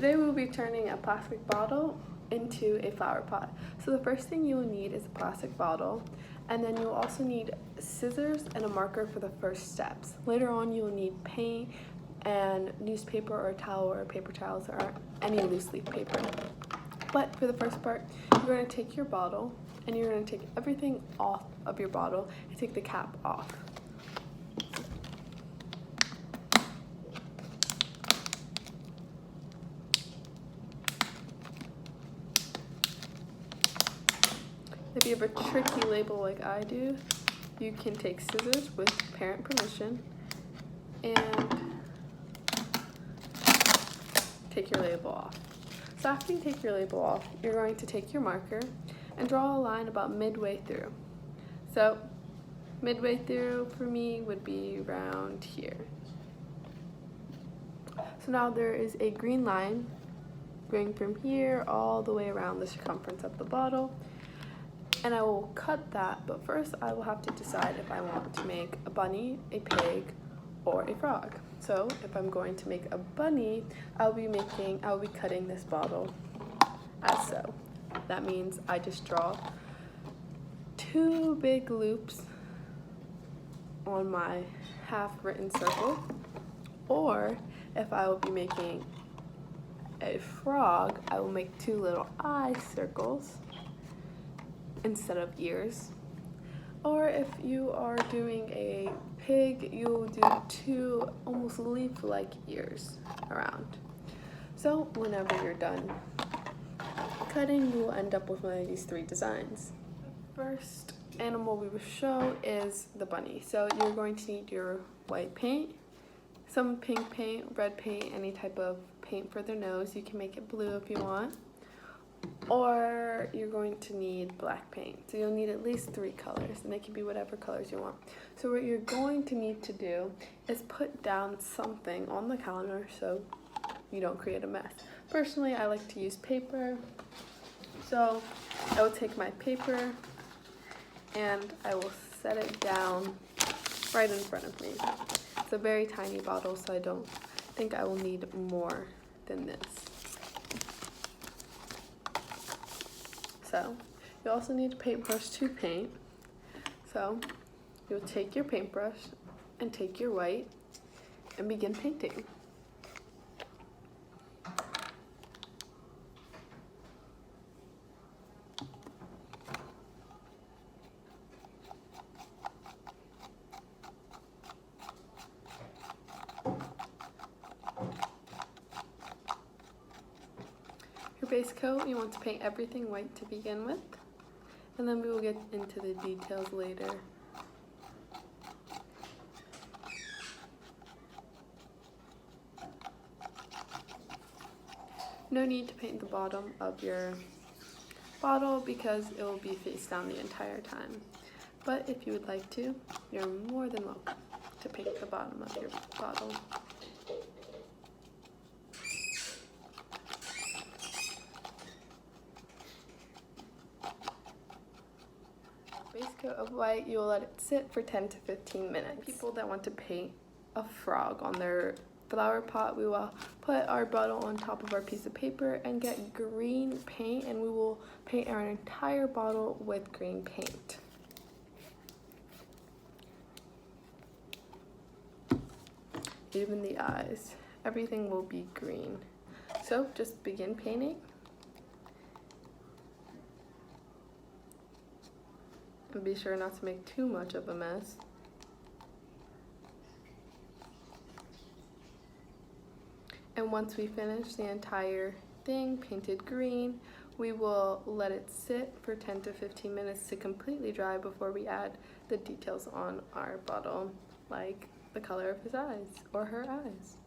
Today we will be turning a plastic bottle into a flower pot. So the first thing you will need is a plastic bottle, and then you'll also need scissors and a marker for the first steps. Later on you will need paint and newspaper or a towel or paper towels or any loose leaf paper. But for the first part, you're going to take your bottle and you're going to take everything off of your bottle and take the cap off. If you have a tricky label like I do, you can take scissors with parent permission and take your label off. So after you take your label off, you're going to take your marker and draw a line about midway through. So midway through for me would be around here. So now there is a green line going from here all the way around the circumference of the bottle. And I will cut that, but first I will have to decide if I want to make a bunny, a pig, or a frog. So if I'm going to make a bunny, I'll be cutting this bottle as so. That means I just draw 2 big loops on my half written circle. Or if I will be making a frog, I will make 2 little eye circles instead of ears. Or if you are doing a pig, you'll do 2 almost leaf-like ears around. So whenever you're done cutting, you will end up with one of these 3 designs. The first animal we will show is the bunny. So you're going to need your white paint, some pink paint, red paint, any type of paint for their nose. You can make it blue if you want. Or you're going to need black paint. So you'll need at least 3 colors, and they can be whatever colors you want. So what you're going to need to do is put down something on the counter so you don't create a mess. Personally, I like to use paper. So I will take my paper and I will set it down right in front of me. It's a very tiny bottle, so I don't think I will need more than this. So you also need a paintbrush to paint. So you'll take your paintbrush and take your white and begin painting. Your base coat, you want to paint everything white to begin with, and then we will get into the details later. No need to paint the bottom of your bottle because it will be face down the entire time. But if you would like to, you're more than welcome to paint the bottom of your bottle. Base coat of white, you will let it sit for 10 to 15 minutes. People that want to paint a frog on their flower pot, we will put our bottle on top of our piece of paper and get green paint, and we will paint our entire bottle with green paint. Even the eyes, everything will be green. So just begin painting. And be sure not to make too much of a mess. And once we finish the entire thing painted green, we will let it sit for 10 to 15 minutes to completely dry before we add the details on our bottle, like the color of his eyes or her eyes.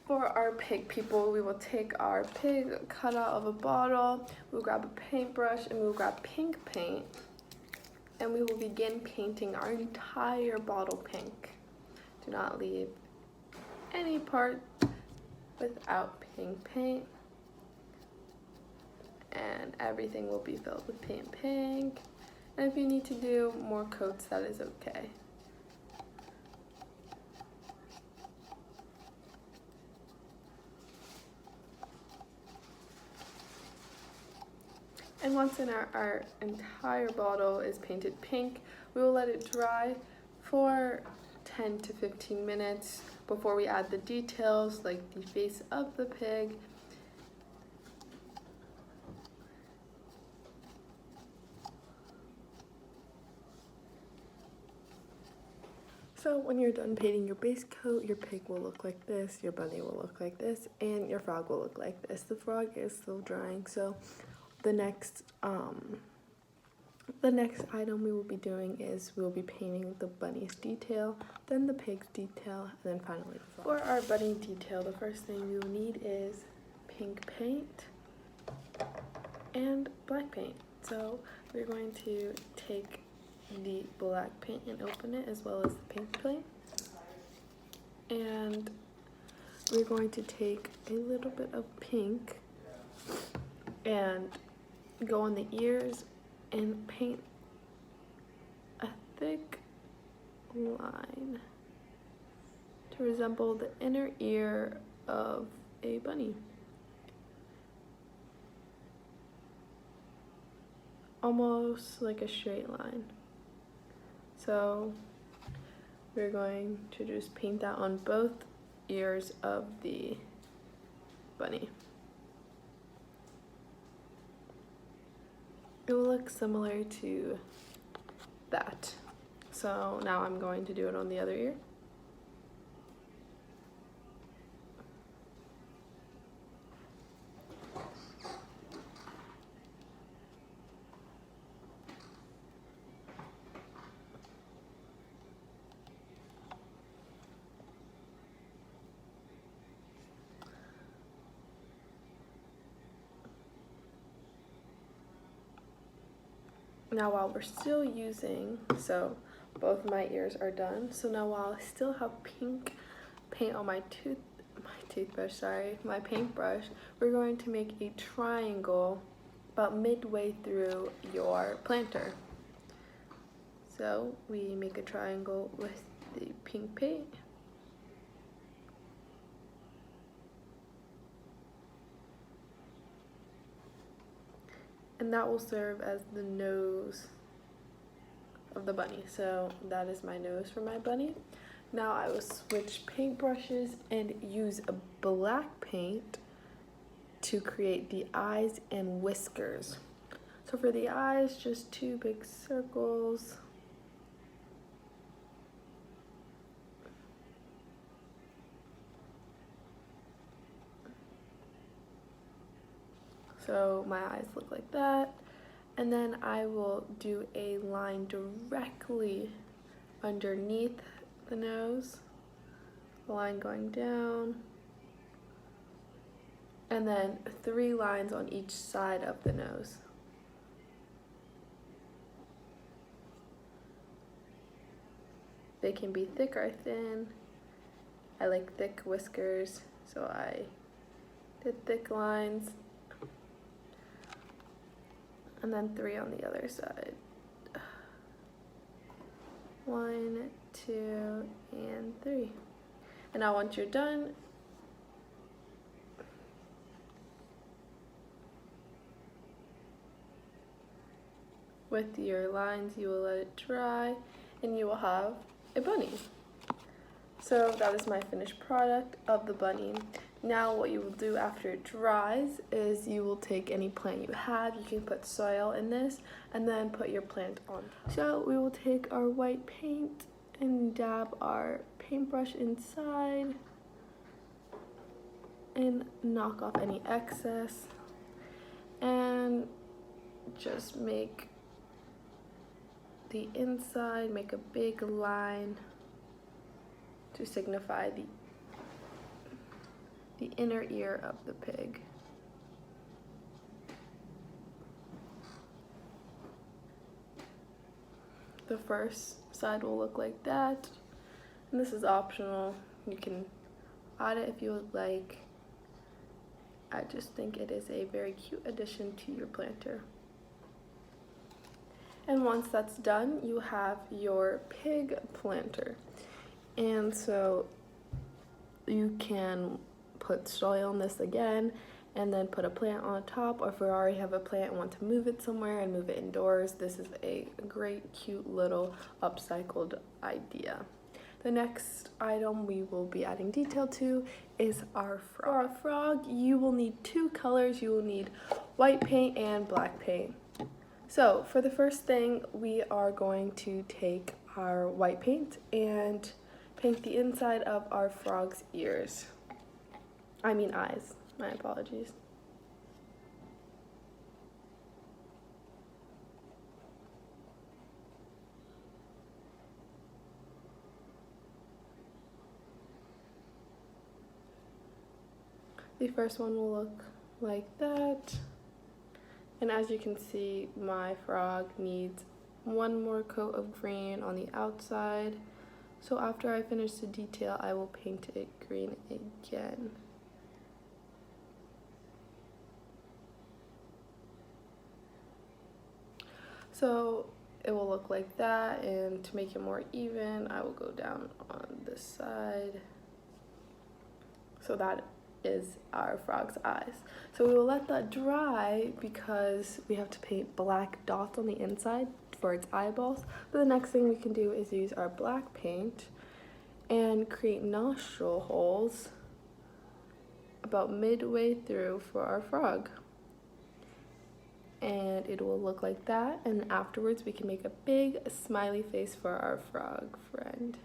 For our pig people, we will take our pig cut out of a bottle, we'll grab a paintbrush and we'll grab pink paint, and we will begin painting our entire bottle pink. Do not leave any part without pink paint, and everything will be filled with pink. And if you need to do more coats, that is okay. And once our entire bottle is painted pink, we will let it dry for 10 to 15 minutes before we add the details like the face of the pig. So when you're done painting your base coat, your pig will look like this, your bunny will look like this, and your frog will look like this. The frog is still drying, so the next item we will be doing is we will be painting the bunny's detail, then the pig's detail, and then finally the frog. For our bunny detail, the first thing we will need is pink paint and black paint. So we're going to take the black paint and open it as well as the pink paint, and we're going to take a little bit of pink and go on the ears and paint a thick line to resemble the inner ear of a bunny. Almost like a straight line. So we're going to just paint that on both ears of the bunny. It will look similar to that. So now I'm going to do it on the other ear. Now while we're still using, so both my ears are done. So now while I still have pink paint on my paintbrush, we're going to make a triangle about midway through your planter. So we make a triangle with the pink paint. And that will serve as the nose of the bunny. So that is my nose for my bunny. Now I will switch paintbrushes and use a black paint to create the eyes and whiskers. So for the eyes, just 2 big circles. So my eyes look like that. And then I will do a line directly underneath the nose, a line going down, and then 3 lines on each side of the nose. They can be thick or thin. I like thick whiskers, so I did thick lines. And then 3 on the other side. 1, 2, and 3. And now once you're done, with your lines, you will let it dry and you will have a bunny. So that is my finished product of the bunny. Now what you will do after it dries is you will take any plant you have, you can put soil in this, and then put your plant on. So we will take our white paint and dab our paintbrush inside and knock off any excess and just make the inside, make a big line to signify the inner ear of the pig. The first side will look like that, and this is optional. You can add it if you would like. I just think it is a very cute addition to your planter. And once that's done, you have your pig planter. And so you can put soil on this again and then put a plant on top, or if we already have a plant and want to move it somewhere and move it indoors, this is a great cute little upcycled idea. The next item we will be adding detail to is our frog. For our frog, you will need two colors. You will need white paint and black paint. So for the first thing, we are going to take our white paint and paint the inside of our frog's ears. I mean eyes, my apologies. The first one will look like that. And as you can see, my frog needs one more coat of green on the outside. So after I finish the detail, I will paint it green again. So it will look like that, and to make it more even, I will go down on this side. So that is our frog's eyes. So we will let that dry because we have to paint black dots on the inside for its eyeballs. But the next thing we can do is use our black paint and create nostril holes about midway through for our frog. And it will look like that, and afterwards we can make a big smiley face for our frog friend.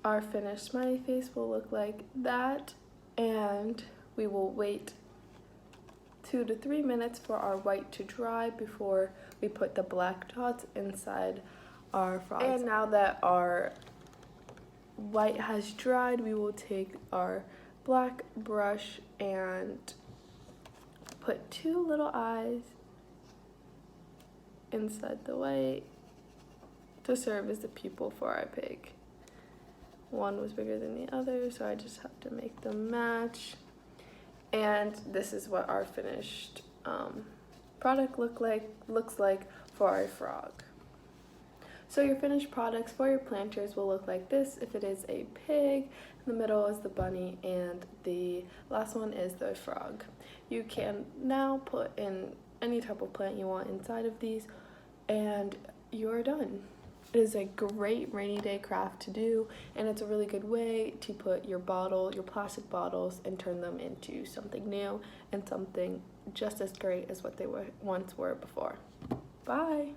Our finished smiley face will look like that, and we will wait 2 to 3 minutes for our white to dry before we put the black dots inside our frog. And now that our white has dried, we will take our black brush and put 2 little eyes inside the white to serve as the pupil for our pig. One was bigger than the other, so I just have to make them match. And this is what our finished product looks like for our frog. So your finished products for your planters will look like this. If it is a pig, in the middle is the bunny, and the last one is the frog. You can now put in any type of plant you want inside of these, and you're done. It is a great rainy day craft to do, and it's a really good way to put your plastic bottles, and turn them into something new and something just as great as what they once were before. Bye!